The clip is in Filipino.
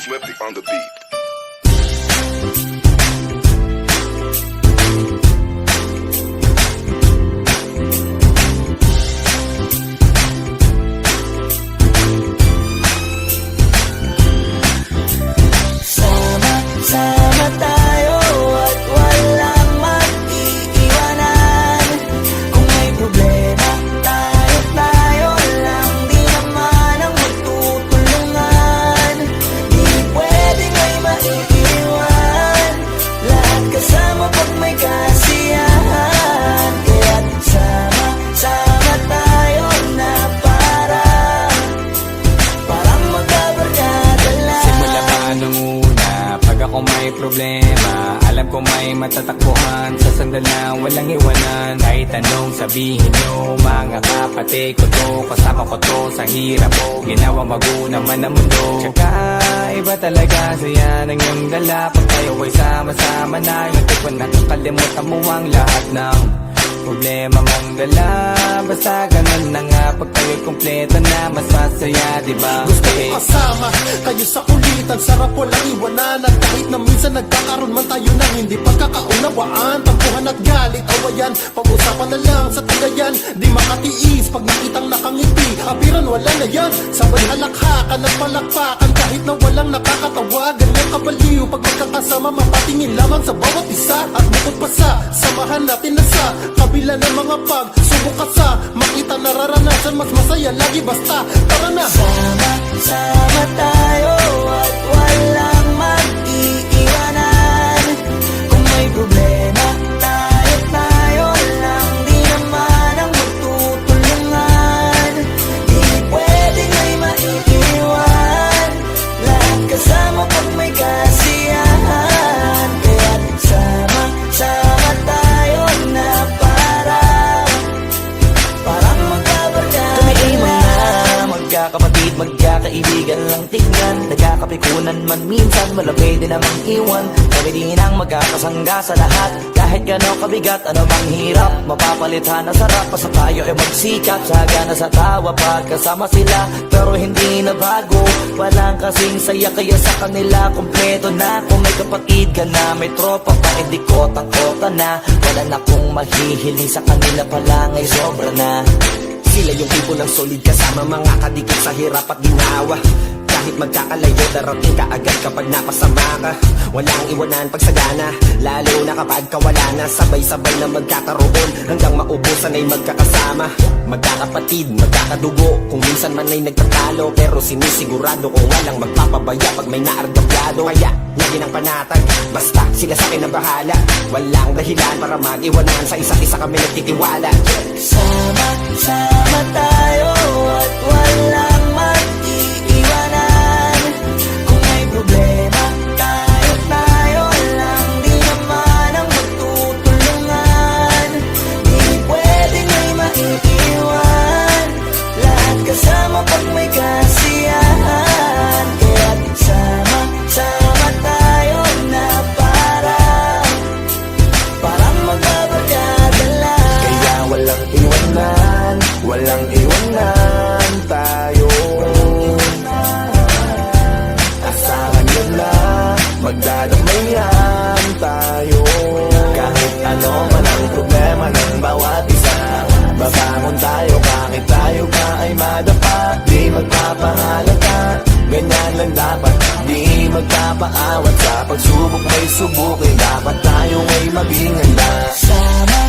Swiftly on the beat. Sama tayo at walang mag-iiwanan. Kung may problema, tayo lang, di naman ang magtutulungan. Di pwedeng may maiiwan, lahat kasama pag may kasiyahan. Kaya't sama tayo na parang magkabarkada lang. Simula pa nung una, pag ako may problema, alam ko may matatakbuhan. Sa sandal na walang iwanan, kahit anong sabihin nyo, mga kapatid ko to, kasama ko to sa hirap ko, ginawa bago naman ang mundo. Tsaka iba talaga saya ng iyong dala, pag tayo ay sama-sama na, yung tipon na kakalimutan mo ang lahat ng problema mong dala. Basta ganun na nga, pag tayo'y kumpleto na, mas masaya, diba? Gusto ko kasama kayo sa kulitan, sarap walang iwanan. At kahit na minsan nagkakaroon man tayo ng hindi pagkakaunawaan, tampuhan at galit, awayan, pag-usapan na lang sa tagayan. Di makatiis pag nakitang nakangiti, apiran wala na yan. Sabay halakhakan at palakpakan, kahit na walang nakakatawa. Ganyan kabaliw pag magkakasama, mapatingin lamang sa bawat isa. At bukod pa sa samahan natin na sa kabila ng mga pagsubok ka sa makita nararanasan, mas masaya lagi basta tara na. Sama tayo at walang mag-iiwanan. Kung may problema, tayo lang, di naman ang magtutulungan. Di pwedeng may maiiwan, lahat kasama pag may kasiyahan. Kaya't sama tayo na parang magkabarkada. Kami ay mga magkakapatid, magkakaibigan lang tingnan. Nagkakapikunan man minsan, wala pwede namang iwan. Kami din ang magkakasangga sa lahat. Kahit gano'ng kabigat, ano bang hirap, mapapalitan na sarap. Basta tayo ay magsikap, sagana sa tawa pagkasama sila. Pero hindi na bago, walang kasing saya, kaya sa kanila kompleto na. Kung may kapatid ka na, may tropa pa, hindi kotang-kota na. Wala na kong mahihiling sa kanila pala, ngay sobra na. Sila yung tipo ng solid kasama, mga kadikit sa hirap at ginawa. Kahit magkakalayo, darating ka agad kapag napasama ka. Walang iwanan pag sagana, lalo na kapag kawala na. Sabay-sabay na magkakaroon, hanggang maubusan ay magkakasama. Magkakapatid, magkakadugo, kung minsan man ay nagtatalo, pero sinisigurado ko walang magpapabaya pag may naargabyado. Kaya lagi ng panatag, basta sila sa akin ang bahala. Walang dahilan para mag-iwanan, sa isa't isa kami nagtitiwala. Sama tayo at walang mag-iiwanan. Kung may problema, tayo lang, di naman ang magtutulungan. Di pwedeng may maiiwan, lahat kasama pag may kasiyahan. Kaya't sama tayo na parang magbabarkada lang. Kaya walang iwanan, walang iwanan tayo. Asahan nyo na, magdadamayan tayo. Kahit ano man ang problema ng bawat isa, babangon tayo kahit tayo pa ay madapa. Di magpapahalata, ganyan lang dapat. Di magpapaawat, sa pagsubok may subukin. Dapat tayo ay maging handa. Sama